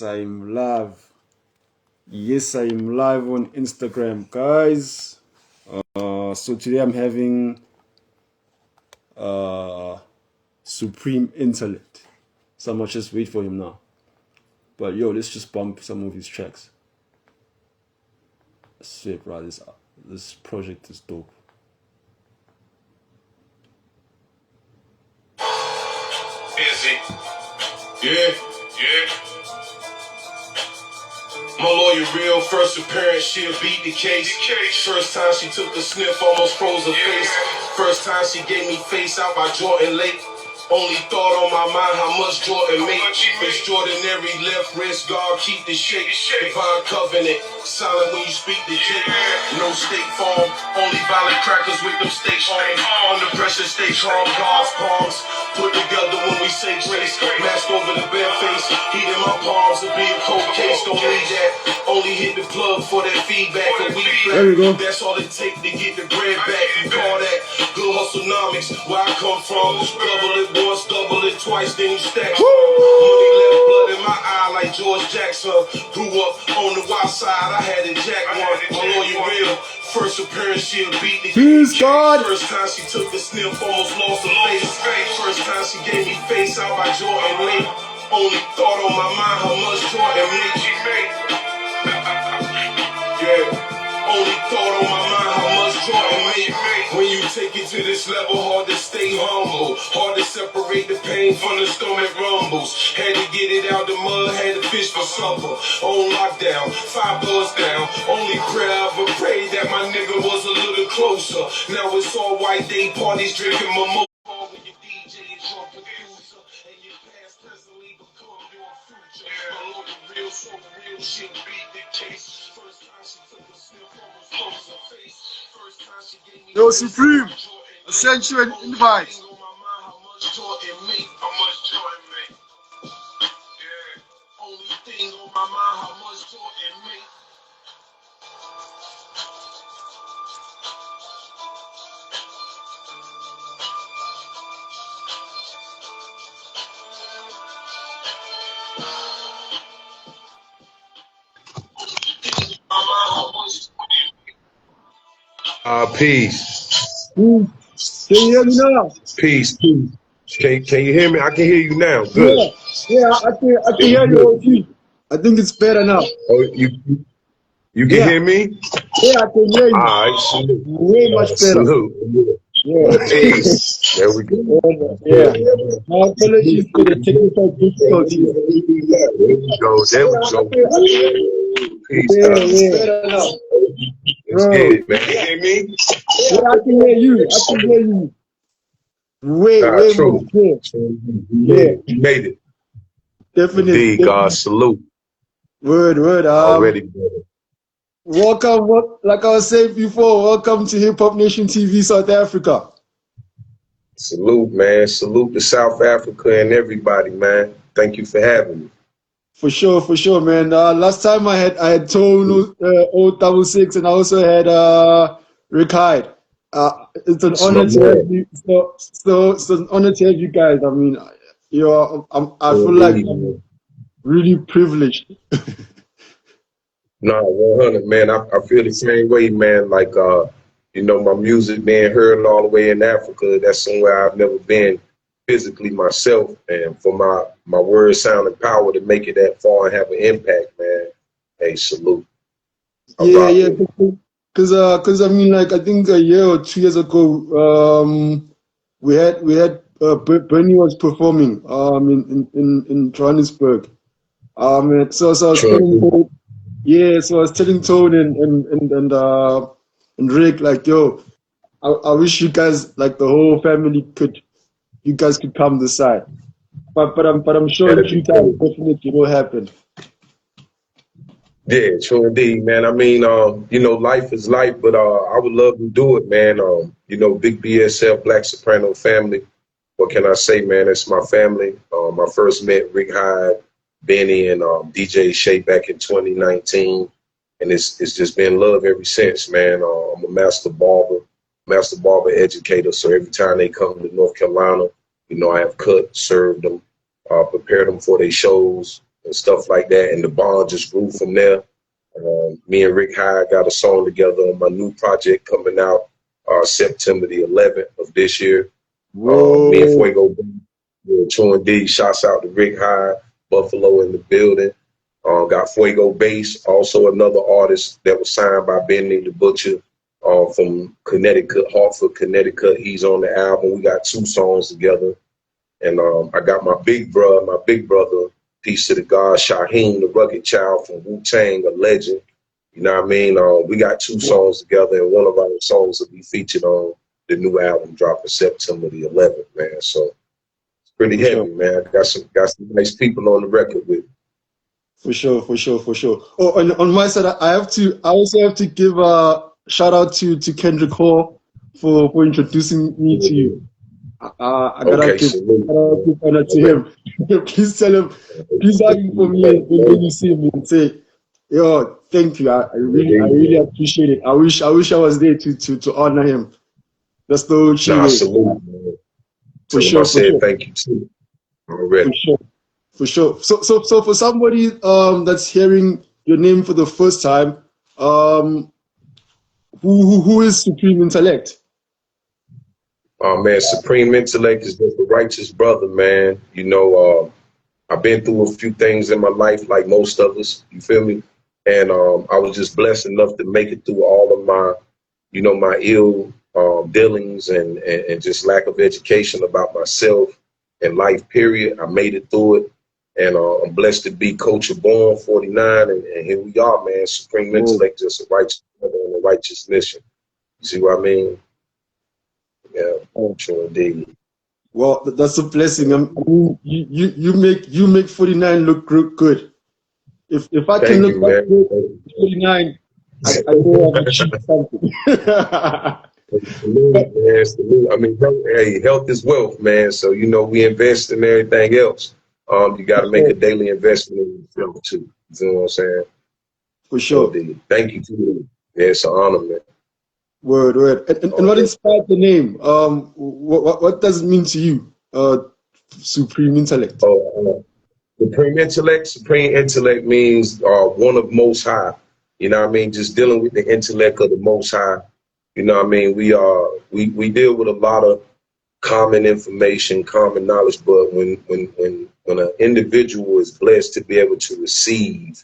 I'm live. Yes, I am live on Instagram, guys. So today I'm having uh, Supreme Intellect. So I must just wait for him now. But yo, let's just bump some of his tracks. I swear, bro, this project is dope. Is it? Yeah, yeah. My lawyer real, first appearance, she'll beat the case. First time she took a sniff, almost froze her face. First time she gave me face out by Jordan Lake. Only thought on my mind how much Jordan make. Extraordinary left wrist guard, keep the shake. Divine covenant, silent when you speak the J. No state farm, only violent crackers with them steak arms. Under pressure, stay calm, God's palms. Put together when we say grace. Mask over the bare face, heat in my palms. To be a cold case, don't need that. Only hit the plug for that feedback. There we go. That's all it take to get the bread back. You call that good hustlenomics. Where I come from, double it once, double it twice, then you stack some. Money left blood in my eye like George Jackson. Grew up on the wild side, I had a jack one. My lawyer real. First appearance, she'll beat the Peace, God. First time she took the sniff, almost lost her face. First time she gave me face out by Jordan Lake. Only thought on my mind how much Jordan made she make. Yeah. Only thought on my mind how much Jordan made. When you take it to this level, hard to stay humble. Hard to separate the pain from the stomach rumbles. Had to get it out the mud, had to fish for supper. On lockdown, 5 doors down. Only prayer I ever prayed that my nigga was a little closer. Now it's all white day parties, drinking mimosa. When your DJ is your producer, and your past presently become your future. My lawyer real, so real shit beat the case. First time she took a sniff, almost froze her face. First time she gave me Yo, Supreme, I sent you an invite. how much Jordan make, how much Jordan make. Yeah. Only thing on my mind, how much Jordan make. Peace. Can you hear me now? Peace. Can you hear me? I can hear you now. Good. Yeah, I can hear you, OG. I think it's better now. Oh, you can Yeah, hear me? yeah, I can hear All you. right, salute. Way much better. Salute. Yeah. Peace. There we go. Yeah. My apologies for the technical difficulties. There we go. Peace. Yeah. Let's Bro. get it, man. You hear me? Yeah, I can hear you. I can hear you. Way True. more clear. You made it. Definitely. Indeed, God. Salute. Word. Already, brother. Welcome, like I was saying before, welcome to Hip Hop Nation TV South Africa. Salute, man. Salute to South Africa and everybody, man. Thank you for having me. For sure, man. Last time I had Tone 066 and I also had Rick Hyde. It's an honor to have you. So it's an honor to have you guys. I mean, I feel like I'm really privileged. No, 100, man. I feel the same way, man. Like, my music being heard all the way in Africa, that's somewhere I've never been physically myself. And for my words sounding power to make it that far and have an impact, man. Hey, salute. Yeah. Because I mean, like I think a year or 2 years ago, we had Bernie was performing in Johannesburg. So I was telling Tone, so I was telling Tone and Rick, like, yo, I wish you guys, like the whole family you guys could come this side. But I'm sure in due time definitely will happen. Yeah, true indeed, man. I mean, life is life, but I would love to do it, man. Big BSF, Black Soprano family. What can I say, man? It's my family. I first met Rick Hyde, Benny, and DJ Shay back in 2019, and it's just been love ever since, man. I'm a master barber educator, so every time they come to North Carolina, I have cut, served them, prepared them for their shows, and stuff like that. And the bond just grew from there. Me and Rick Hyde got a song together on my new project coming out September the 11th of this year. Me and Whoa. Fuego, True D. Shouts out to Rick Hyde, Buffalo in the building. Got Fuego Bass, also another artist that was signed by Benny the Butcher from Connecticut, Hartford, Connecticut. He's on the album. We got 2 songs together. And I got my big brother, peace to the God, Shaheem, the rugged child from Wu-Tang, a legend. You know what I mean? We got 2 songs together, and one of our songs will be featured on the new album dropping September the 11th, man. So it's pretty heavy, man. I got some nice people on the record with me. For sure. Oh, and on my side, I also have to give a shout out to Kendrick Hall for introducing me to you. I gotta give honor to him. Please tell him, please ask him for me when you see him and say, yo, thank you. I really appreciate it. I wish I was there to honor him. That's the whole Nah, salute, man. For sure. I said thank you too. Already. For sure. So for somebody that's hearing your name for the first time, who is Supreme Intellect? Oh man, Supreme Intellect is just a righteous brother, man. You know, I've been through a few things in my life, like most of us. You feel me? And I was just blessed enough to make it through all of my, you know, my ill dealings and just lack of education about myself and life. Period. I made it through it, and I'm blessed to be Coach Born 49, and here we are, man. Supreme Intellect, just a righteous brother on a righteous mission. You see what I mean? Yeah, sure indeed. Well, that's a blessing. I mean, you make 49 look good. If I can look that good, 49, I know I've achieved something. Salute. I mean, health is wealth, man. So you know, we invest in everything else. You got to make a daily investment in yourself too. You know what I'm saying? For sure. Thank you too. Yeah, it's an honor, man. Word. And what inspired the name? What does it mean to you? Supreme Intellect. Supreme Intellect means one of Most High. You know what I mean? Just dealing with the intellect of the Most High. You know what I mean? We deal with a lot of common information, common knowledge, but when an individual is blessed to be able to receive,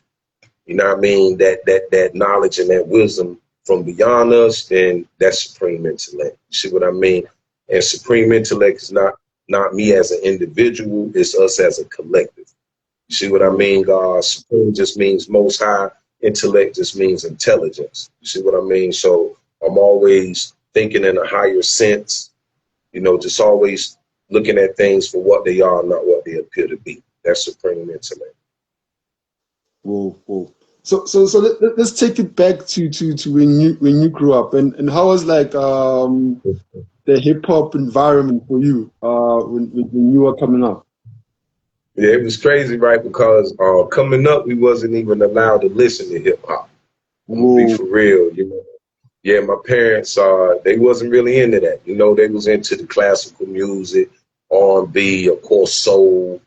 you know what I mean, that knowledge and that wisdom from beyond us, then that's Supreme Intellect. You see what I mean? And Supreme Intellect is not me as an individual, it's us as a collective. You see what I mean? Supreme just means Most High. Intellect just means intelligence. You see what I mean? So I'm always thinking in a higher sense, you know, just always looking at things for what they are, not what they appear to be. That's Supreme Intellect. Whoa. So let's take it back to when you grew up, and how was like the hip hop environment for you when you were coming up? Yeah, it was crazy, right? Because coming up, we wasn't even allowed to listen to hip hop. To be for real, you know. Yeah, my parents they wasn't really into that. You know, they was into the classical music, R&B, of course, soul,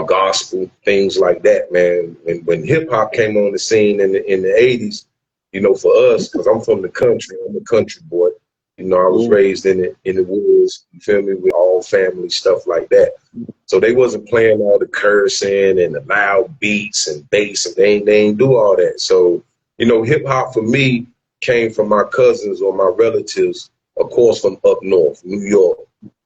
gospel, things like that, man. When hip hop came on the scene in the 80s, you know, for us, because I'm from the country, I'm a country boy. You know, I was raised in the woods, you feel me, with all family, stuff like that. So they wasn't playing all the cursing and the loud beats and bass, and they ain't do all that. So, you know, hip hop for me came from my cousins or my relatives, of course, from up north, New York.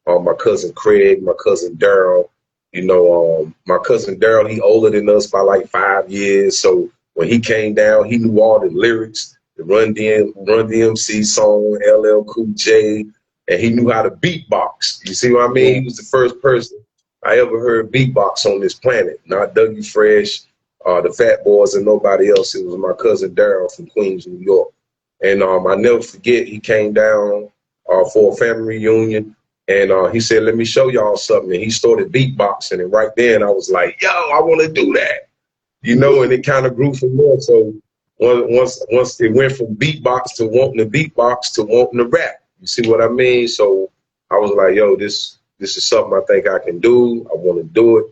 My cousin Craig, my cousin Daryl. You know, my cousin Daryl, he older than us by like 5 years. So when he came down, he knew all the lyrics, the Run DMC song, LL Cool J, and he knew how to beatbox. You see what I mean? He was the first person I ever heard beatbox on this planet, not Dougie Fresh, the Fat Boys, and nobody else. It was my cousin Daryl from Queens, New York. And I never forget, he came down for a family reunion, and he said, let me show y'all something. And he started beatboxing, and right then I was like, yo, I want to do that. You know, and it kind of grew from there. So once it went from beatbox to wanting to beatbox to wanting to rap. You see what I mean? So I was like, yo, this is something I think I can do. I want to do it.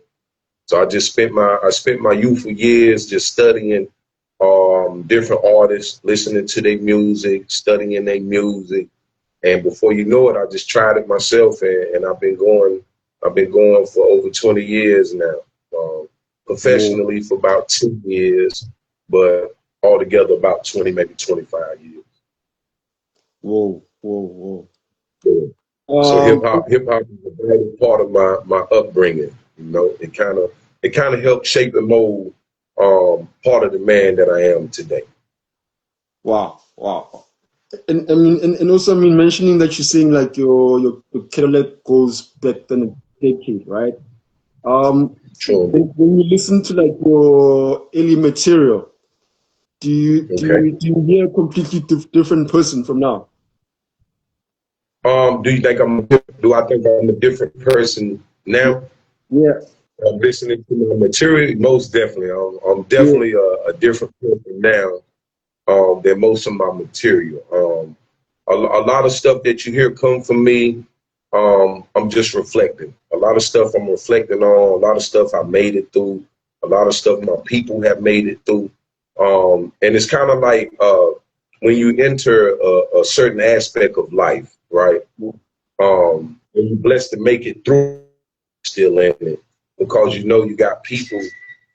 So I spent my youthful years just studying different artists, listening to their music, studying their music, and before you know it, I just tried it myself, and I've been going for over 20 years now. Whoa, Professionally for about 2 years, but altogether about 20, maybe 25 years. whoa. Yeah. So Um, hip hop is a vital part of my upbringing. You know, it kind of helped shape and mold part of the man that I am today. wow. And I mean, and also, I mean, mentioning that you're saying like your catalog goes back then a decade, right? True. When you listen to like your early material, Okay. do you hear a completely different person from now? Do you think do I think I'm a different person now? Yeah, Listening to my material, most definitely. I'm yeah, definitely a different person now than most of my material. A lot of stuff that you hear come from me, I'm just reflecting. A lot of stuff I'm reflecting on, a lot of stuff I made it through, a lot of stuff my people have made it through. And it's kind of like when you enter a certain aspect of life, right? And you're blessed to make it through still in it because you know you got people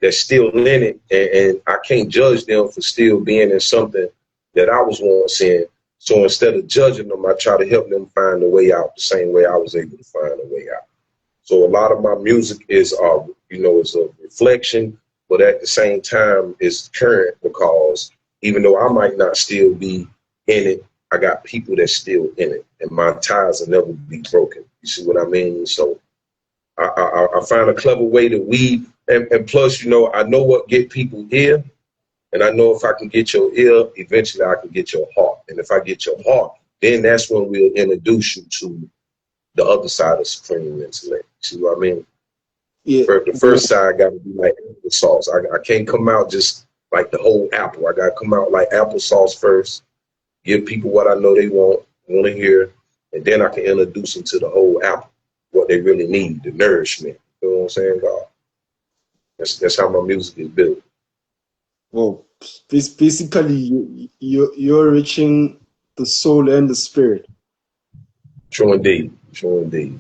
that's still in it, and I can't judge them for still being in something that I was once in. So instead of judging them, I try to help them find a way out the same way I was able to find a way out. So a lot of my music is, is a reflection, but at the same time, it's current because even though I might not still be in it, I got people that's still in it, and my ties will never be broken. You see what I mean? So I find a clever way to weave, and plus, I know what get people here, and I know if I can get your ear, eventually I can get your heart, and if I get your heart, then that's when we'll introduce you to the other side of Supreme Intellect. See what I mean? yeah, The first side got to be like applesauce. I can't come out just like the whole apple. I got to come out like applesauce first, give people what I know they want to hear, and then I can introduce them to the whole apple, what they really need, the nourishment. You know what I'm saying, God? That's how my music is built. well, basically, you're reaching the soul and the spirit. True indeed. True indeed.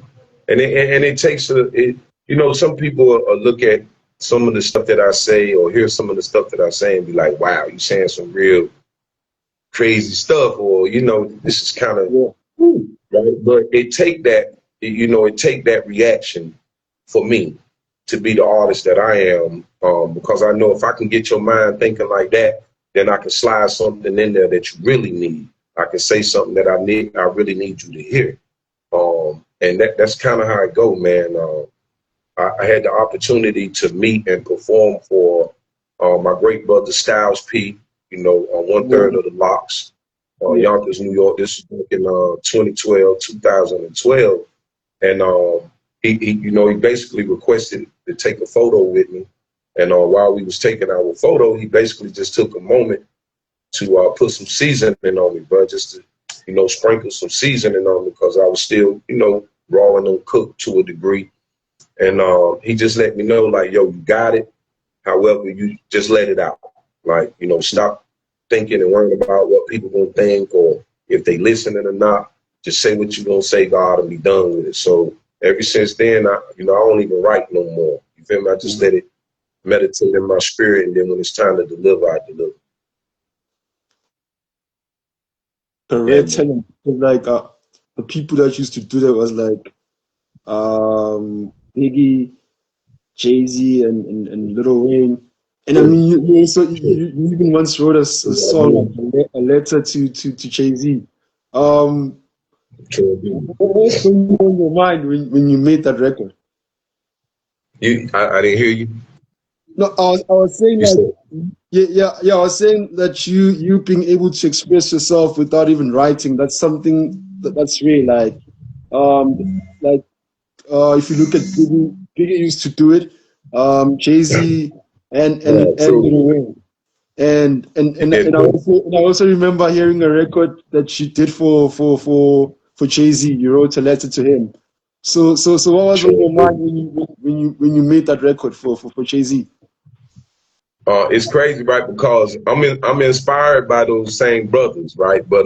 And it takes some people look at some of the stuff that I say or hear some of the stuff that I say and be like, wow, you saying some real crazy stuff, or this is kind of Yeah, right. But it take that reaction for me to be the artist that I am, because I know if I can get your mind thinking like that, then I can slide something in there that you really need. I can say something that I really need you to hear. And that's kind of how it go, man. I had the opportunity to meet and perform for my great brother Styles P. On one yeah, third of the locks, yeah. Yonkers, New York. This was back in 2012, and he basically requested to take a photo with me. And while we was taking our photo, he basically just took a moment to put some seasoning on me, bro, just to sprinkle some seasoning on me because I was still raw and uncooked to a degree. And he just let me know, like, yo, you got it. However, you just let it out. Like, stop thinking and worrying about what people gonna think or if they listening or not. Just say what you gonna say, God, and be done with it. So ever since then, I don't even write no more. You feel me? I just let it meditate in my spirit, and then when it's time to deliver, I deliver. The Yeah, red man. talent, like the people that used to do that was like Biggie, Jay-Z, and Lil Wayne. And I mean, you also you even once wrote a song, like a letter to Jay-Z. What was going on in your mind when you made that record? I didn't hear you. No, I was saying You like, said, yeah. I was saying that you being able to express yourself without even writing, that's something that's real. Like if you look at Biggie used to do it, Jay-Z and true. Lil Wayne. And And I also remember hearing a record that you did for Jay-Z. You wrote a letter to him. So what was on Sure your do. mind when you made that record for Jay-Z? It's crazy, right? Because I'm inspired by those same brothers, right? But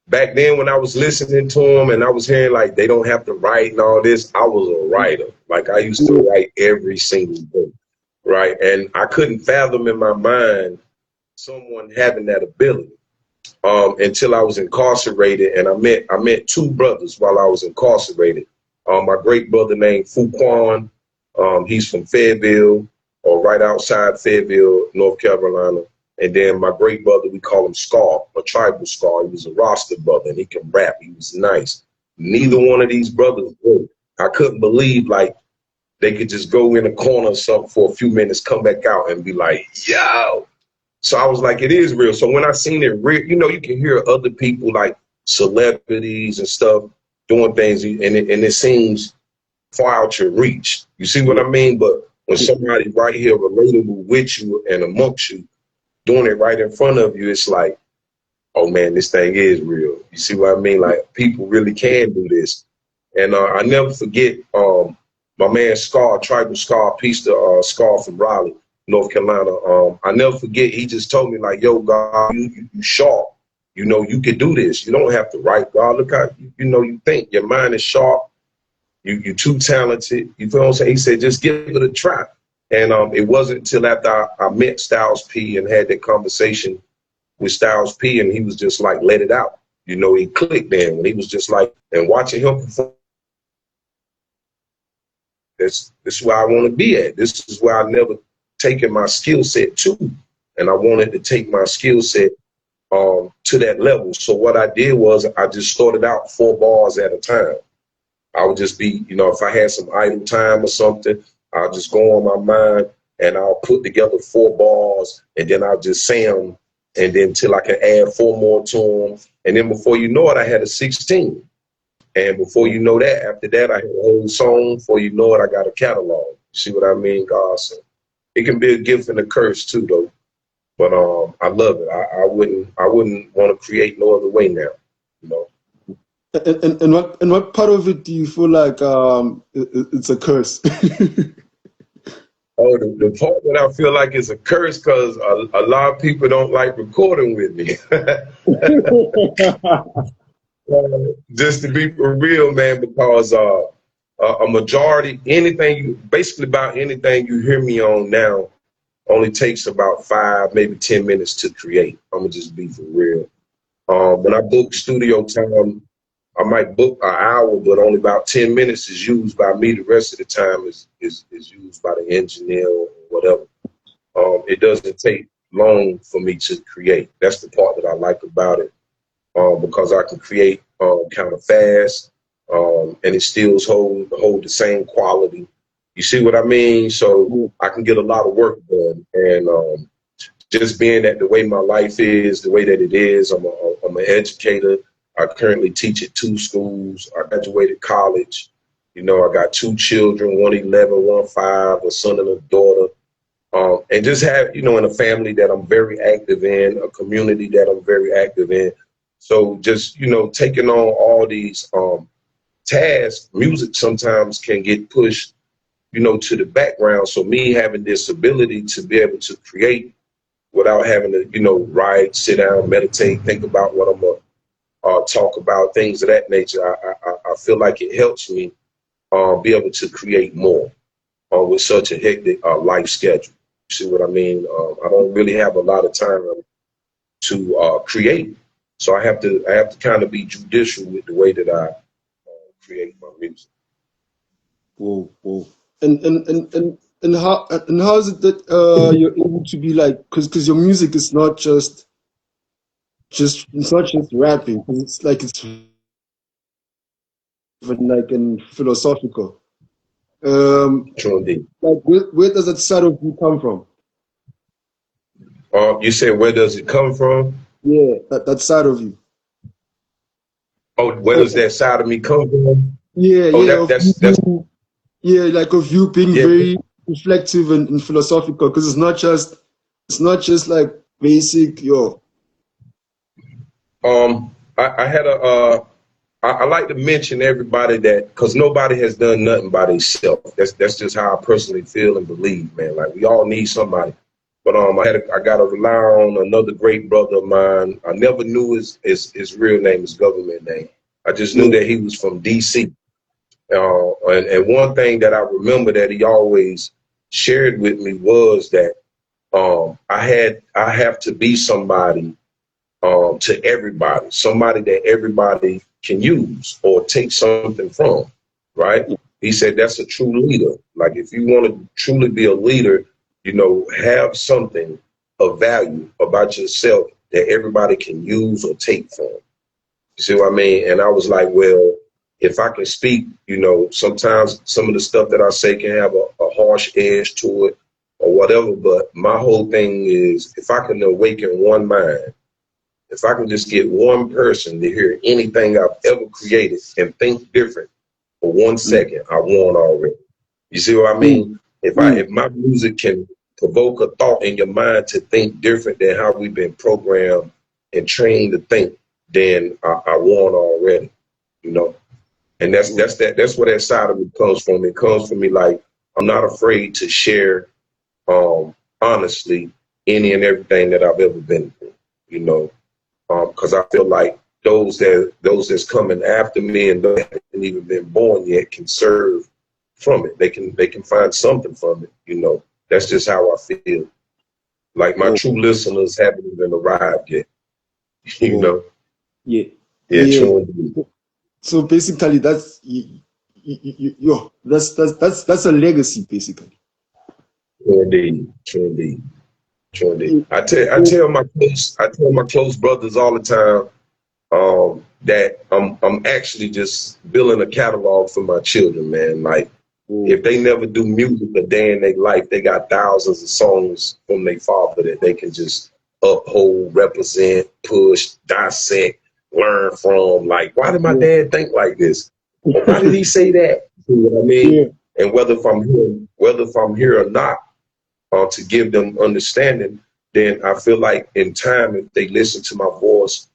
back then when I was listening to them and I was hearing like they don't have to write and all this, I was a writer. Like I used to write every single day, right? And I couldn't fathom in my mind someone having that ability until I was incarcerated, and I met two brothers while I was incarcerated. My great brother named Fuquan, he's from Fayetteville, or right outside Fayetteville, North Carolina. And then my great brother, we call him Scar, a tribal Scar. He was a roster brother, and he can rap. He was nice. Neither one of these brothers would. I couldn't believe like they could just go in a corner or something for a few minutes, come back out, and be like, "Yo." So I was like, it is real. So when I seen it real, you can hear other people like celebrities and stuff doing things, and it seems far out your reach. You see what I mean? But when somebody right here relatable with you and amongst you, doing it right in front of you, it's like, oh man, this thing is real. You see what I mean? Like people really can do this. And I never forget my man Scar, Tribal Scar, peace to Scar from Raleigh, North Carolina. I never forget, he just told me like, yo, God, you sharp. You can do this. You don't have to write, God. Look how, you think. Your mind is sharp. You're too talented. You feel what I'm saying? He said, just give it a try. And it wasn't until after I met Styles P and had that conversation with Styles P, and he was just like, let it out. He clicked then when he was just like, and watching him perform, this is where I want to be at. This is where I never taken my skill set to. And I wanted to take my skill set to that level. So what I did was I just started out 4 bars at a time. I would just be, if I had some idle time or something, I'll just go on my mind and I'll put together 4 bars, and then I'll just say them, and then till I can add 4 more to them. And then before you know it, I had a 16. And before you know that, after that, I had a whole song. Before you know it, I got a catalog. See what I mean, God? So it can be a gift and a curse too, though. But I love it. I wouldn't want to create no other way now. And what part of it do you feel like it's a curse? Oh, the part that I feel like is a curse because a lot of people don't like recording with me. Just to be for real, man, because a majority, basically about anything you hear me on now, only takes about 5, maybe 10 minutes to create. I'm gonna just be for real. When I book studio time, I might book an hour, but only about 10 minutes is used by me. The rest of the time is used by the engineer or whatever. It doesn't take long for me to create. That's the part that I like about it, because I can create kind of fast, and it still hold the same quality. You see what I mean? So I can get a lot of work done, and just being that the way my life is, the way that it is, I'm an educator. I currently teach at 2 schools. I graduated college. I got 2 children, one 11, one 5, a son and a daughter. And just have, in a family that I'm very active in, a community that I'm very active in. So just, taking on all these tasks, music sometimes can get pushed, to the background. So me having this ability to be able to create without having to, write, sit down, meditate, think about what I'm going to talk about, things of that nature, I feel like it helps me be able to create more with such a hectic life schedule. You see what I mean? I don't really have a lot of time to create, so I have to kind of be judicial with the way that I create my music. Whoa. And how is it that you're able to be like, because your music is not just it's not just rapping, 'cause it's like it's even like in philosophical. True indeed. Like where does that side of you come from? You said, where does it come from? Yeah, that side of you. Oh, where does that side of me come from? Yeah, Oh, yeah, that's like of you being yeah. very reflective and philosophical, because it's not just like basic. I had I like to mention everybody that, because nobody has done nothing by themselves. That's just how I personally feel and believe, man. Like we all need somebody. But I got to rely on another great brother of mine. I never knew his real name, his government name. I just knew that he was from D.C. And one thing that I remember that he always shared with me was that I have to be somebody to everybody, somebody that everybody can use or take something from, right? He said that's a true leader. Like if you want to truly be a leader, you know, have something of value about yourself that everybody can use or take from. You see what I mean? And I was like, well, if I can speak, you know, sometimes some of the stuff that I say can have a harsh edge to it or whatever. But my whole thing is if I can awaken one mind, if I can just get one person to hear anything I've ever created and think different for 1 second, I won already. You see what I mean? If my music can provoke a thought in your mind to think different than how we've been programmed and trained to think, then I won already. You know, and that's where that side of me comes from. It comes from me like I'm not afraid to share, honestly, any and everything that I've ever been through. You know. Because I feel like those that's coming after me and those that haven't even been born yet can serve from it. They can find something from it. You know, that's just how I feel. Like my true listeners haven't even arrived yet. You know. Yeah. True. So basically, that's that's a legacy, basically. True indeed. I tell my close brothers all the time that I'm actually just building a catalog for my children, man. Like if they never do music a day in their life, they got thousands of songs from their father that they can just uphold, represent, push, dissect, learn from. Like, why did my dad think like this? Or why did he say that? You know what I mean? Yeah. And whether if I'm here or not, to give them understanding, then I feel like in time, if they listen to my voice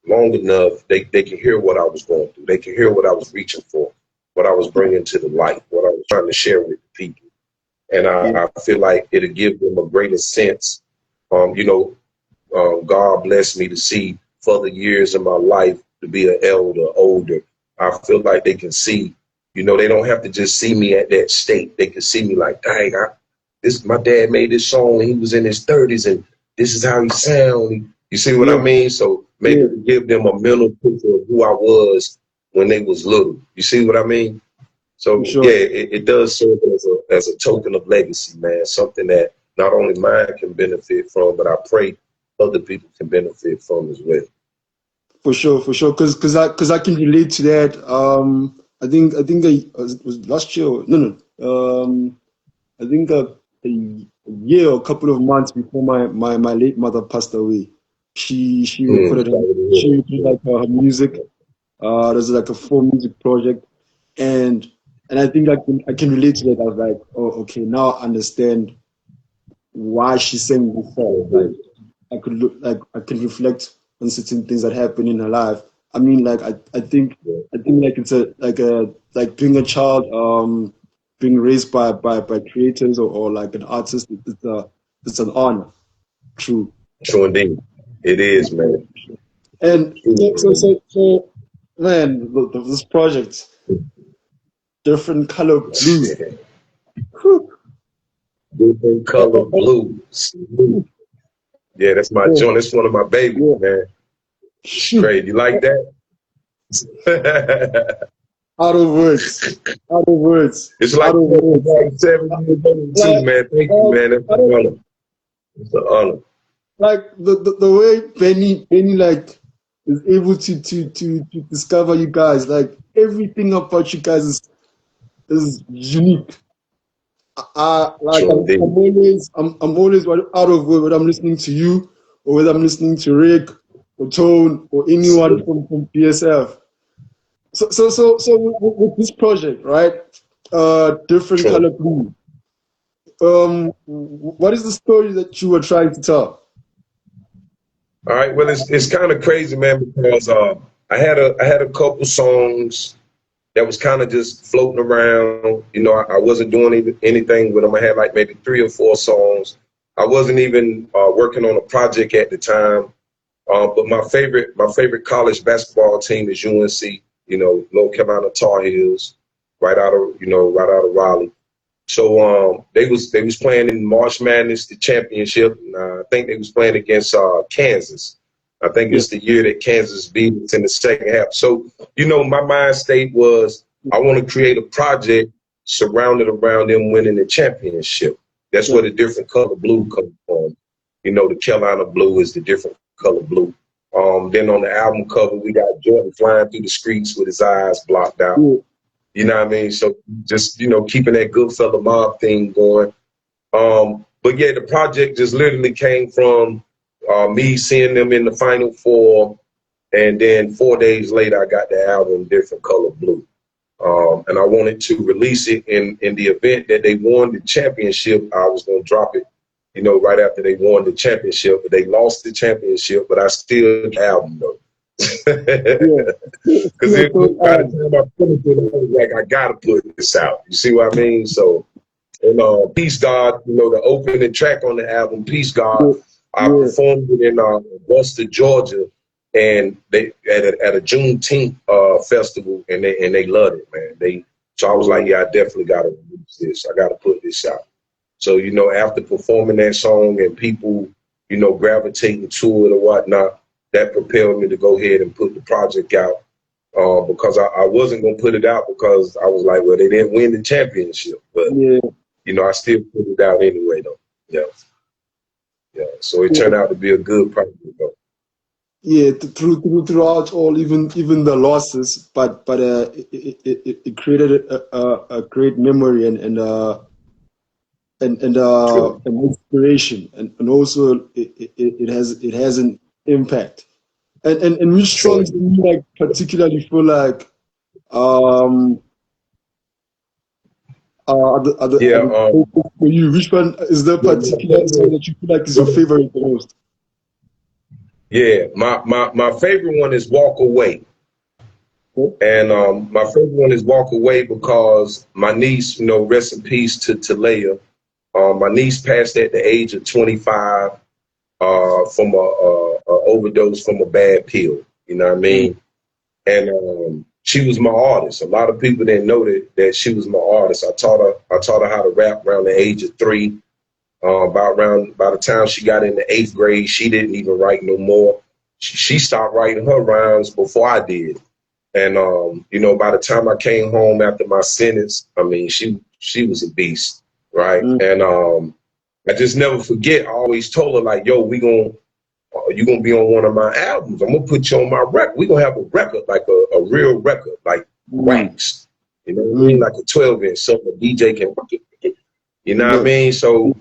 long enough, they can hear what I was going through. They can hear what I was reaching for, what I was bringing to the light, what I was trying to share with the people. And I feel like it'll give them a greater sense. God blessed me to see further years in my life to be an older. I feel like they can see, you know, they don't have to just see me at that state. They can see me like, dang, my dad made this song when he was in his 30s, and this is how he sound. You see what I mean? So maybe give them a mental picture of who I was when they was little. You see what I mean? So it does serve as a token of legacy, man. Something that not only mine can benefit from, but I pray other people can benefit from as well. For sure. Because I can relate to that. I think it was last year. I think a year or a couple of months before my late mother passed away, she recorded like her music. There's like a full music project, and I think I can relate to that. I was like, oh, okay, now I understand why she sang this song. Like I could reflect on certain things that happened in her life. I mean, like I think like it's like being a child, being raised by creators or like an artist. It's an honor. True indeed, it is, man. And so man, this project, different color blue. Different color blues. Yeah, that's my joint. That's one of my babies, man. Straight. You like that? Out of words. It's like 7 years old too, man. Thank you, man. That's an honor. It's an honor. Like the way Benny like is able to discover you guys. Like everything about you guys is unique. Like I'm always out of word whether I'm listening to you or whether I'm listening to Rick or Tone or anyone from PSF. So with this project, right? Different color blue. What is the story that you were trying to tell? All right, well, it's kind of crazy, man, because I had a couple songs that was kind of just floating around. You know, I wasn't doing anything with them. I had like maybe 3 or 4 songs. I wasn't even working on a project at the time. But my favorite college basketball team is UNC. You know, North Carolina Tar Heels, right out of Raleigh. So they was playing in March Madness, the championship. And, I think they was playing against Kansas. I think Yeah. it's the year that Kansas beat us in the second half. So, you know, my mind state was I want to create a project surrounded around them winning the championship. That's where the different color blue comes from. You know, the Carolina blue is the different color blue. Then on the album cover, we got Jordan flying through the streets with his eyes blocked out. Yeah. You know what I mean? So just, you know, keeping that Goodfella mob thing going. But yeah, the project just literally came from me seeing them in the Final Four, and then 4 days later, I got the album Different Color Blue. And I wanted to release it in the event that they won the championship. I was going to drop it, you know, right after they won the championship. But they lost the championship, but I still the album though. Because Yeah. by the time I finished it, I was like, I gotta put this out. You see what I mean? So, and Peace God, you know, the opening track on the album, Peace God, I performed it in Augusta, Georgia, and they at a Juneteenth festival, and they loved it, man. So I was like, yeah, I definitely gotta release this. I gotta put this out. So, you know, after performing that song and people, you know, gravitating to it or whatnot, that propelled me to go ahead and put the project out. Because I wasn't going to put it out because I was like, well, they didn't win the championship. But, you know, I still put it out anyway, though. Yeah. Yeah. So it turned out to be a good project, though. Yeah, throughout all, even the losses, but it created a great memory and an inspiration, and also it has an impact. And which songs do you like particularly feel like for you? Which one is the particular song that you feel like is your favorite the most? Yeah, my favorite one is Walk Away. And my favorite one is Walk Away because my niece, you know, rest in peace to Leia. My niece passed at the age of 25 from a overdose from a bad pill. You know what I mean? And she was my artist. A lot of people didn't know that she was my artist. I taught her how to rap around the age of 3. By the time she got into 8th grade, she didn't even write no more. She stopped writing her rhymes before I did. And you know, by the time I came home after my sentence, I mean, she was a beast, right? And I just never forget. I always told her like, "Yo, you gonna be on one of my albums. I'm gonna put you on my record. We gonna have a record, like a real record, like waxed. You know what I mean? Like a 12-inch, so the DJ can, you know what I mean? So,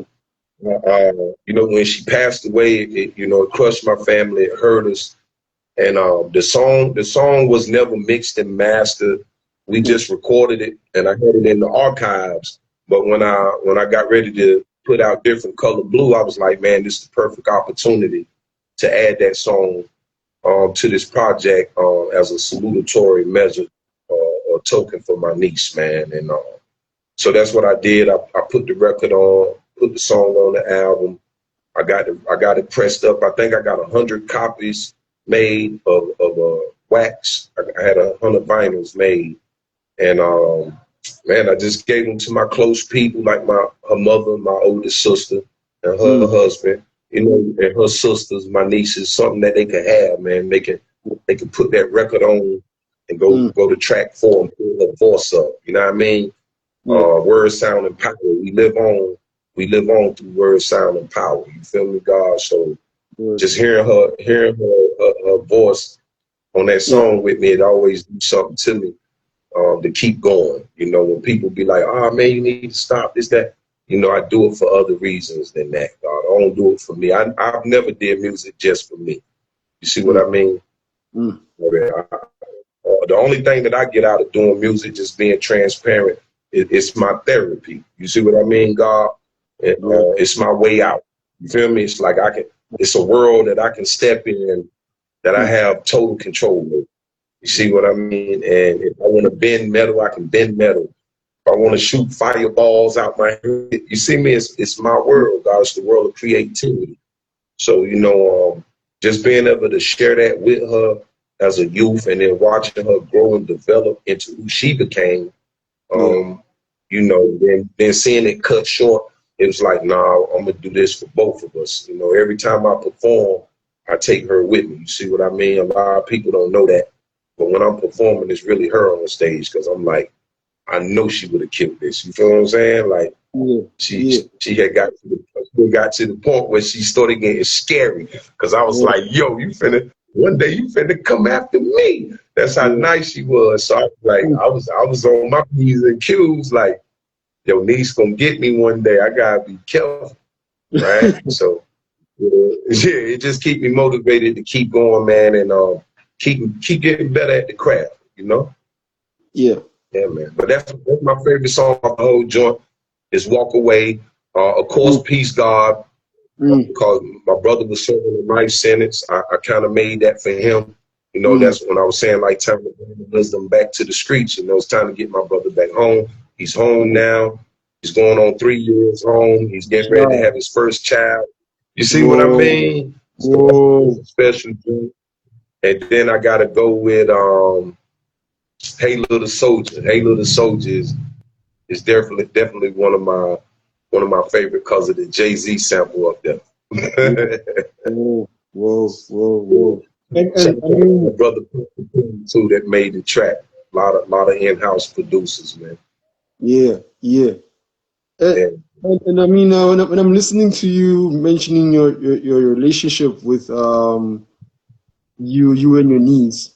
you know, when she passed away, it crushed my family. It hurt us. And the song was never mixed and mastered. We just recorded it, and I had it in the archives. But when I got ready to put out Different Color Blue, I was like, man, this is the perfect opportunity to add that song to this project as a salutatory measure or token for my niece, man. And so that's what I did. I put the record on, put the song on the album. I got it pressed up. I think I got 100 copies made of wax. I had 100 vinyls made, and man, I just gave them to my close people, like her mother, my oldest sister, and her husband, you know, and her sisters, my nieces, something that they could have, man. They can put that record on and go to track 4 and pull her voice up. You know what I mean? Word, sound, and power. We live on through word, sound, and power. You feel me, God? So just hearing her voice on that song with me, it always do something to me to keep going. You know, when people be like, "Oh man, you need to stop this, that." You know, I do it for other reasons than that, God. I don't do it for me. I've never did music just for me. You see what I mean? The only thing that I get out of doing music, just being transparent, it's my therapy. You see what I mean, God? It's my way out. You feel me? It's like it's a world that I can step in that I have total control over. You see what I mean? And if I want to bend metal, I can bend metal. If I want to shoot fireballs out my head, you see me? It's my world, God. It's the world of creativity. So, you know, just being able to share that with her as a youth and then watching her grow and develop into who she became, you know, then seeing it cut short, it was like, nah, I'm going to do this for both of us. You know, every time I perform, I take her with me. You see what I mean? A lot of people don't know that. But when I'm performing, it's really her on the stage because I'm like, I know she would have killed this. You feel what I'm saying? Like, she had got to the point where she started getting scary because I was like, yo, one day you finna come after me. That's how nice she was. So I was like, I was on my P's and Q's like, yo, niece gonna get me one day. I gotta be careful, right? So it just keep me motivated to keep going, man, and keep getting better at the craft, you know? Yeah. Yeah, man. But that's my favorite song off the whole joint is Walk Away. Of course, Peace God, because my brother was serving a life sentence. I kind of made that for him. You know, that's when I was saying, like, time to bring the wisdom back to the streets. You know, it's time to get my brother back home. He's home now. He's going on 3 years home. He's getting ready to have his first child. You see what I mean? So that's a special joint. And then I got to go with Hey Little Soldier. Hey Little Soldier is definitely one of my favorite because of the Jay-Z sample up there. Whoa. And I mean, my brother too that made the track. A lot of in-house producers, man. Yeah. And I mean, when I'm listening to you mentioning your relationship with you and your niece,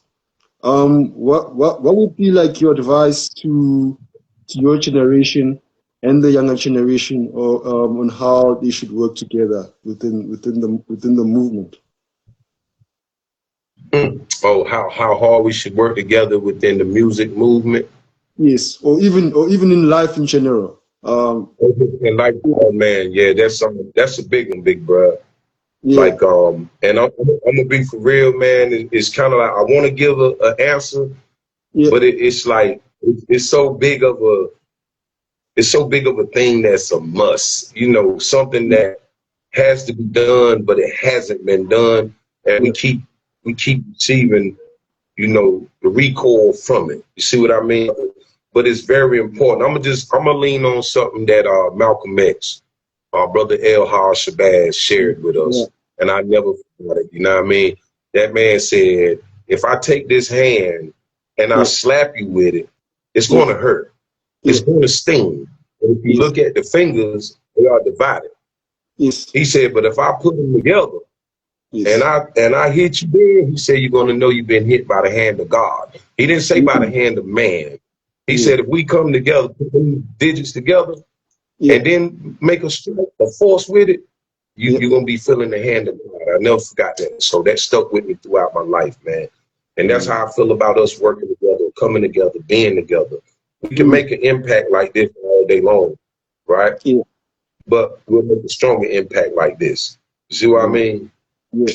what would be like your advice to your generation and the younger generation, or on how they should work together within the movement? Oh, how hard we should work together within the music movement. Yes, or even in life in general. And like, oh man, yeah, that's a big one, big bro. Yeah. Like, and I'm gonna be for real, man. It's kind of like I want to give an answer, but it's like it's so big of a thing that's a must. You know, something that has to be done, but it hasn't been done, and we keep receiving, you know, the recoil from it. You see what I mean? But it's very important. I'm gonna lean on something that Malcolm X, brother El Shabazz shared with us, and I never forgot it. You know what I mean? That man said, if I take this hand and I slap you with it, it's going to hurt. It's going to sting. But if you look at the fingers, they are divided. He said, but if I put them together and I hit you there, he said, you're going to know you've been hit by the hand of God. He didn't say by the hand of man. He said, if we come together, put them digits together, and then make a strike, a force with it, you're going to be feeling the hand of God. I never forgot that. So that stuck with me throughout my life, man. And that's how I feel about us working together, coming together, being together. We can make an impact like this all day long, right? But we'll make a stronger impact like this. You see what I mean?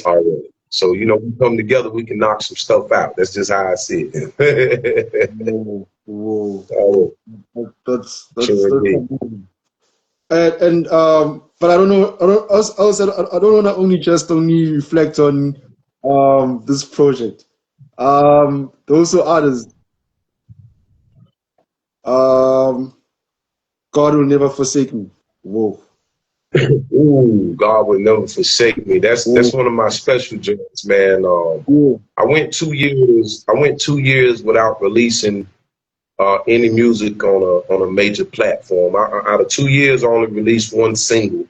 All right. So, you know, we come together, we can knock some stuff out. That's just how I see it. Whoa. That's amazing. But I don't know. I don't want to only reflect on this project. Those are others. God will never forsake me. Whoa. Ooh, God will never forsake me. That's one of my special joints, man. I went 2 years. I went 2 years without releasing any music on a major platform. Out of 2 years, I only released one single,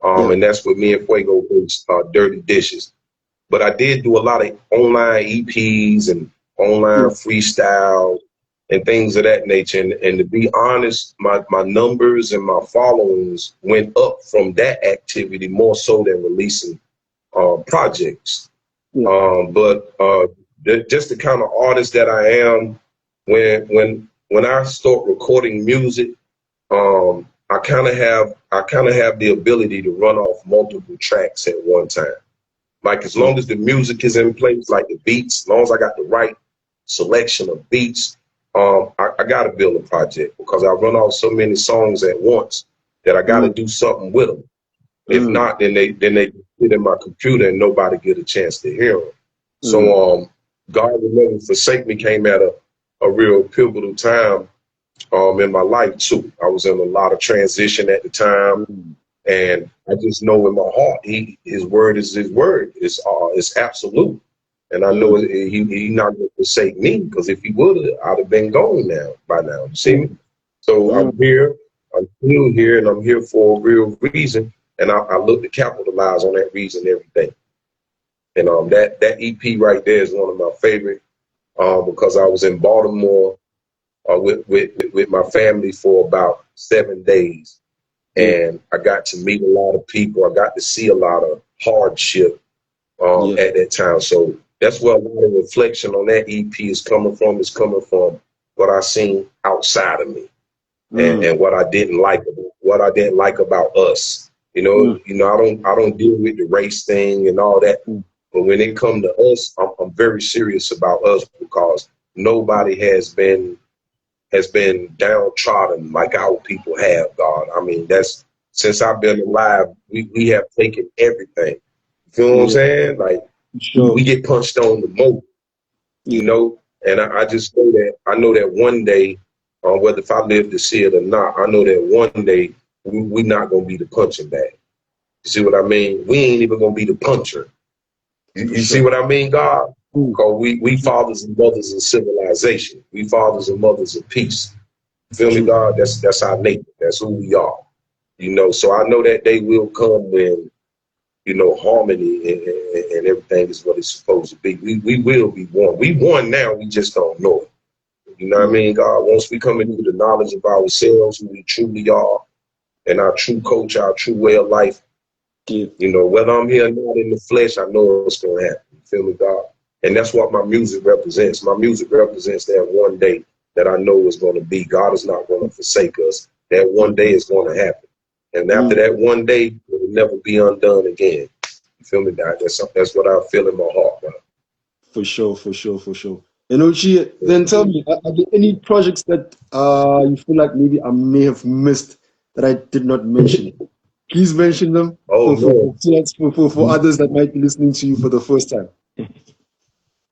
and that's with me and Fuego, Dirty Dishes. But I did do a lot of online EPs and online freestyle and things of that nature. And to be honest, my numbers and my followings went up from that activity more so than releasing projects. But just the kind of artist that I am, when I start recording music, I kind of have the ability to run off multiple tracks at one time. Like as long as the music is in place, like the beats, as long as I got the right selection of beats. I got to build a project because I run off so many songs at once that I got to do something with them. If not, then they sit in my computer and nobody get a chance to hear them. So God Will Never Forsake Me came at a real pivotal time in my life too. I was in a lot of transition at the time, and I just know in my heart, his word is his word. It's absolute, and I know he not going to forsake me, because if he would, I'd have been gone now by now. You see me? So I'm here. I'm still here, and I'm here for a real reason. And I look to capitalize on that reason every day. And that EP right there is one of my favorite, because I was in Baltimore with my family for about 7 days, and I got to meet a lot of people. I got to see a lot of hardship at that time. So that's where a lot of reflection on that EP is coming from. It's coming from what I seen outside of me, and what I didn't like about us. You know, I don't deal with the race thing and all that. But when it comes to us, I'm very serious about us, because nobody has been downtrodden like our people have, God. I mean, that's since I've been alive, we have taken everything. You feel what I'm saying? Like we get punched on the most, you know. And I just know that one day, whether if I live to see it or not, I know that one day we're not gonna be the punching bag. You see what I mean? We ain't even gonna be the puncher. You see what I mean, God? Because we fathers and mothers of civilization. We fathers and mothers of peace. You feel me, God? That's our nature. That's who we are. You know, so I know that day will come when, you know, harmony and everything is what it's supposed to be. We will be one. We won now, we just don't know it. You know what I mean, God? Once we come into the knowledge of ourselves, who we truly are, and our true culture, our true way of life, you know, whether I'm here or not in the flesh, I know it's going to happen. You feel me, God? And that's what my music represents. My music represents that one day that I know is going to be. God is not going to forsake us. That one day is going to happen. And after that one day, it will never be undone again. You feel me, God? That's what I feel in my heart, bro. For sure. And Ochi, then tell me, are there any projects that you feel like maybe I may have missed that I did not mention? Please mention them for others that might be listening to you for the first time.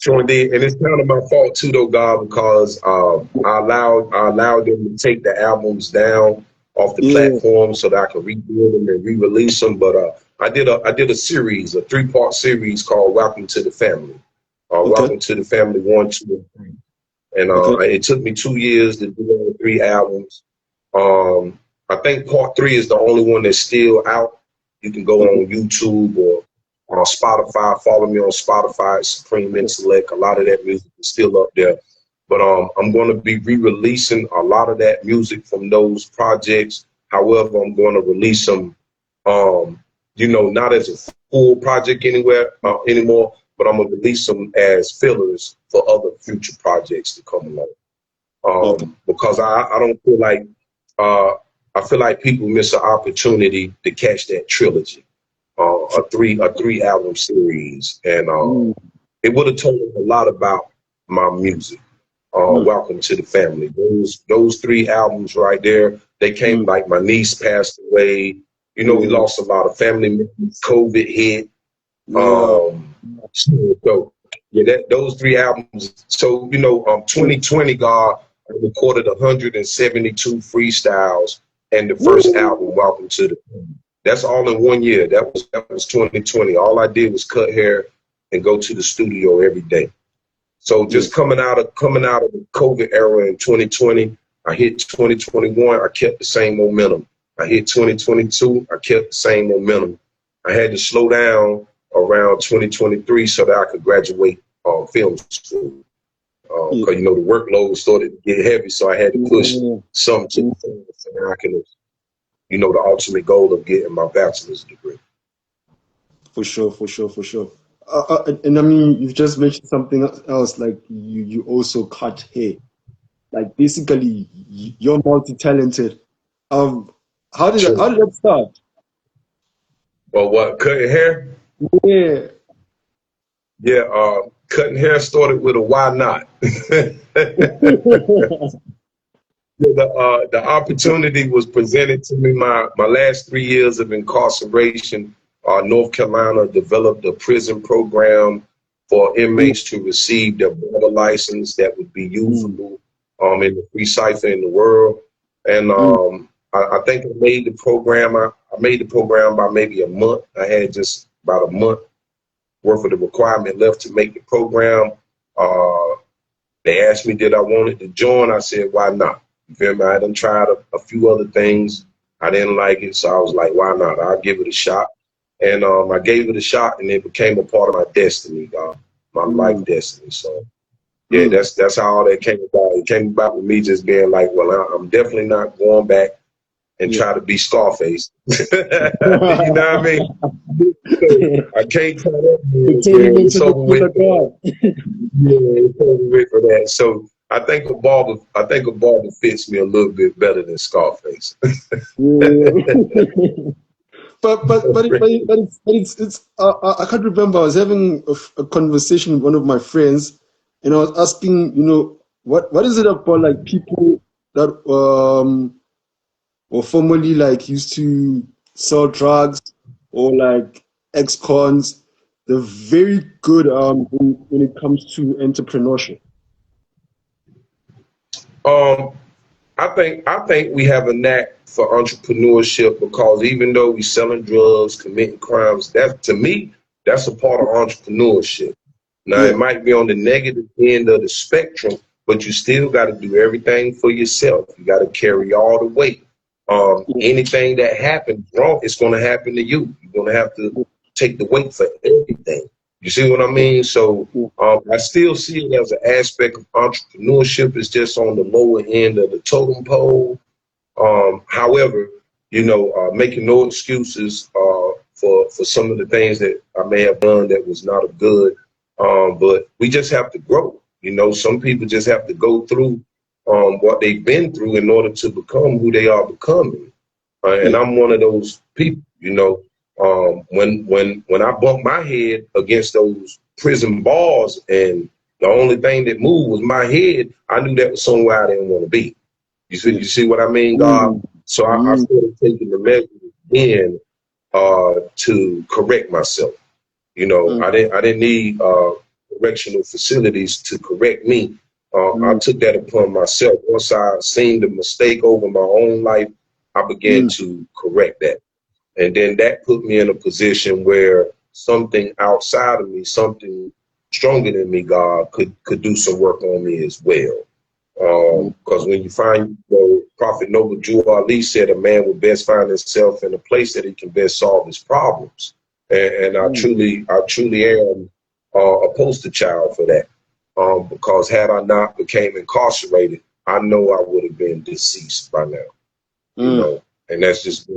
Sure did, and it's kind of my fault too, though, God, because I allowed them to take the albums down off the platform so that I could rebuild them and re-release them. But I did a series, a 3-part series called "Welcome to the Family." Welcome to the Family 1, 2, and 3. And it took me 2 years to do all 3 albums. I think part 3 is the only one that's still out. You can go on YouTube or on Spotify. Follow me on Spotify, Supreme Intellect. A lot of that music is still up there. But I'm going to be re-releasing a lot of that music from those projects. However, I'm going to release them, you know, not as a full project anymore, but I'm going to release them as fillers for other future projects to come along. Because I don't feel like, I feel like people miss an opportunity to catch that trilogy. A three album series, and it would have told a lot about my music. Welcome to the Family. Those 3 albums right there, they came like my niece passed away. You know, we lost a lot of family members. COVID hit. So yeah, those 3 albums. So you know, 2020, God, I recorded 172 freestyles, and the first album, Welcome to the Family. That's all in 1 year. That was 2020. All I did was cut hair and go to the studio every day. So just coming out of the COVID era in 2020, I hit 2021. I kept the same momentum. I hit 2022. I kept the same momentum. I had to slow down around 2023 so that I could graduate film school. Because you know the workload started to get heavy, so I had to push something to the film so that I can, you know, the ultimate goal of getting my bachelor's degree. For sure. And I mean, you've just mentioned something else, like you also cut hair. Like basically, you're multi-talented. How did that start? Well, what, cutting hair? Yeah. Yeah. Cutting hair started with a why not. The opportunity was presented to me my last 3 years of incarceration. North Carolina developed a prison program for inmates to receive their barber license that would be usable in the free cipher in the world. And I think I made the program. I made the program by maybe a month. I had just about a month worth of the requirement left to make the program. They asked me did I wanted to join. I said, why not? You feel me? I done tried a few other things. I didn't like it, so I was like, why not? I'll give it a shot. And I gave it a shot, and it became a part of my destiny, my life destiny. So, yeah, that's how all that came about. It came about with me just being like, well, I'm definitely not going back and try to be Scarface. You know what I mean? I can't tell that. It's over with. Yeah, it's over with for that. So I think a barber fits me a little bit better than Scarface. But it's I can't remember. I was having a conversation with one of my friends, and I was asking, what is it about like people that or formerly like used to sell drugs or like ex-cons, they're very good when it comes to entrepreneurship. I think we have a knack for entrepreneurship because even though we selling drugs, committing crimes, that to me, that's a part of entrepreneurship. Now it might be on the negative end of the spectrum, but you still got to do everything for yourself. You got to carry all the weight. Anything that happens wrong, it's going to happen to you. You're going to have to take the weight for everything. You see what I mean? So I still see it as an aspect of entrepreneurship. It's just on the lower end of the totem pole. However, making no excuses for some of the things that I may have done that was not a good. But we just have to grow. Some people just have to go through what they've been through in order to become who they are becoming. And I'm one of those people, when I bumped my head against those prison bars and the only thing that moved was my head, I knew that was somewhere I didn't want to be. You see what I mean, God? So I started taking the measures then to correct myself. I didn't need correctional facilities to correct me. I took that upon myself. Once I seen the mistake over my own life, I began to correct that. And then that put me in a position where something outside of me, something stronger than me, God, could do some work on me as well. Because when you find, Prophet Noble Jewel Ali said a man will best find himself in a place that he can best solve his problems. And I truly am a poster child for that. Because had I not became incarcerated, I know I would have been deceased by now. And that's just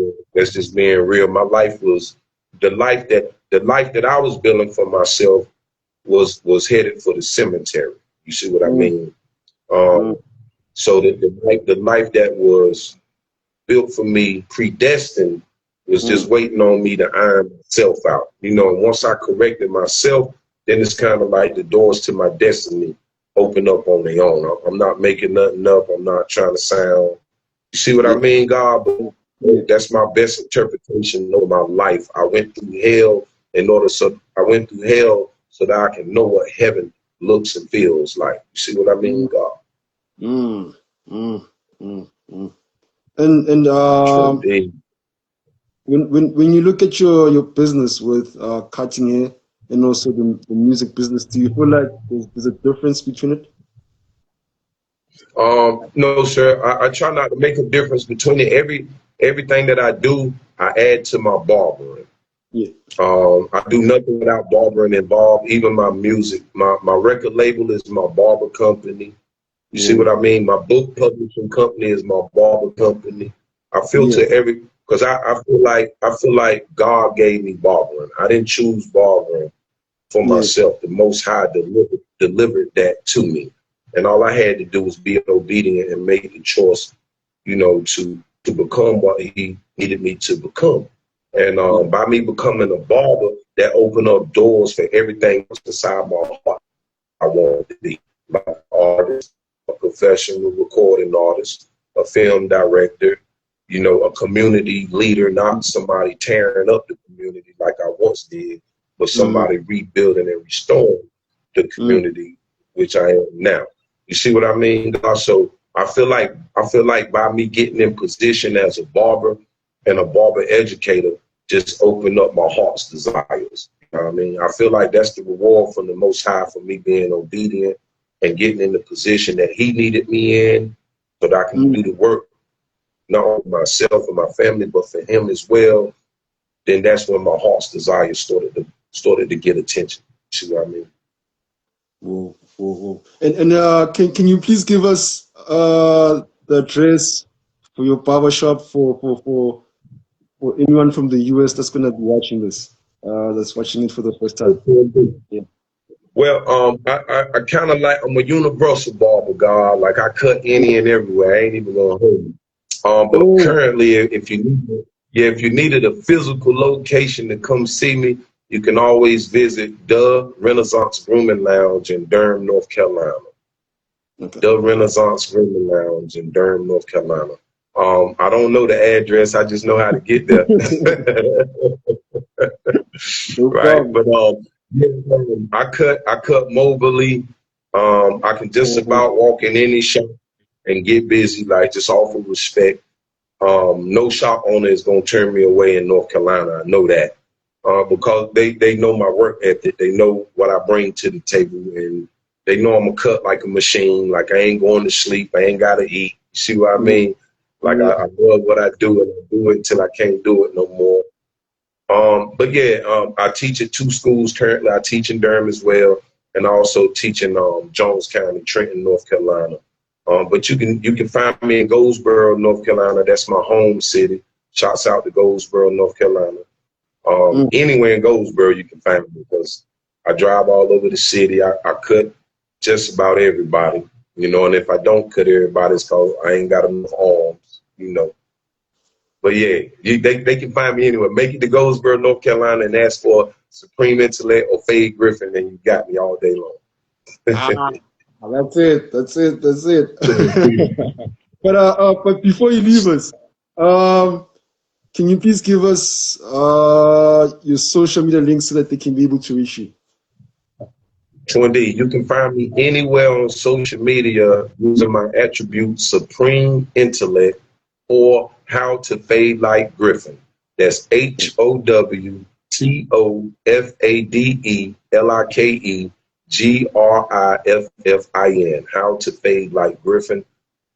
being real. My life was the life that I was building for myself was headed for the cemetery. You see what I mean? So the life that was built for me, predestined, was just waiting on me to iron myself out. And once I corrected myself, then it's kind of like the doors to my destiny open up on their own. I'm not making nothing up. I'm not trying to sound. You see what I mean, God? But that's my best interpretation of my life. I went through hell so that I can know what heaven looks and feels like. You see what I mean, God? And when you look at your business with cutting hair and also the music business, do you feel like there's a difference between it? No, sir. I try not to make a difference between it. Everything that I do, I add to my barbering. I do nothing without barbering involved. Even my music, my record label is my barber company. You see what I mean? My book publishing company is my barber company. I filter because I feel like God gave me barbering. I didn't choose barbering for myself. The Most High delivered that to me. And all I had to do was be obedient and make the choice, to become what he needed me to become. And by me becoming a barber, that opened up doors for everything inside my heart. I wanted to be, like an artist, a professional recording artist, a film director, you know, a community leader, not somebody tearing up the community like I once did, but somebody rebuilding and restoring the community, which I am now. You see what I mean? So I feel like by me getting in position as a barber and a barber educator, just opened up my heart's desires. You know what I mean? I feel like that's the reward from the Most High for me being obedient and getting in the position that He needed me in, so that I can do the work, not only myself and my family, but for Him as well. Then that's when my heart's desire started to get attention. You see what I mean? Whoa, whoa, whoa. And can you please give us the address for your barbershop for anyone from the US that's gonna be watching this, that's watching it for the first time? Yeah. Well, I kind of like, I'm a universal barber, God. Like, I cut any and everywhere. I ain't even gonna hold you. But currently, if you needed a physical location to come see me, you can always visit the Renaissance Grooming Lounge in Durham, North Carolina. Okay. The Renaissance Grooming Lounge in Durham, North Carolina. I don't know the address. I just know how to get there. Right, but I cut mobily. I can just about walk in any shop and get busy, like, just offer respect. No shop owner is gonna turn me away in North Carolina. I know that. Because they know my work ethic, they know what I bring to the table, and they know I'm a cut like a machine. Like, I ain't going to sleep, I ain't gotta eat. You see what I mean? Like, I love what I do, and I do it until I can't do it no more. But yeah, I teach at 2 schools currently. I teach in Durham as well, and I also teach in Jones County, Trenton, North Carolina. But you can find me in Goldsboro, North Carolina. That's my home city. Shouts out to Goldsboro, North Carolina. Anywhere in Goldsboro you can find me, because I drive all over the city. I cut just about everybody, you know, and if I don't cut everybody, it's because I ain't got enough arms, you know. But yeah, they can find me anywhere. Make it to Goldsboro, North Carolina, and ask for Supreme Intellect or Fade Griffin, and you got me all day long. That's it. That's it. That's it. But before you leave us, can you please give us your social media links so that they can be able to reach you? True indeed. You can find me anywhere on social media using my attribute Supreme Intellect or How to Fade Like Griffin. That's HOWTOFADELIKEGRIFFIN. How to Fade Like Griffin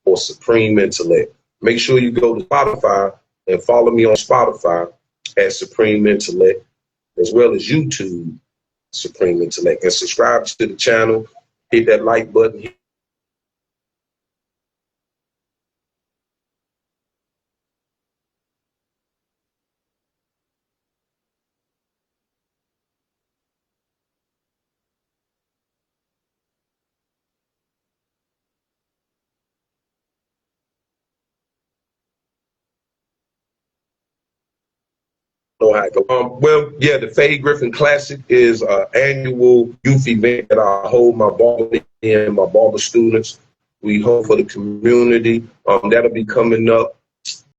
or Supreme Intellect. Make sure you go to Spotify and follow me on Spotify at Supreme Intellect, as well as YouTube Supreme Intellect, and subscribe to the channel. Hit that like button. Well, yeah, the Fade Griffin Classic is an annual youth event that I hold my barber and my barber students. We hold for the community. That'll be coming up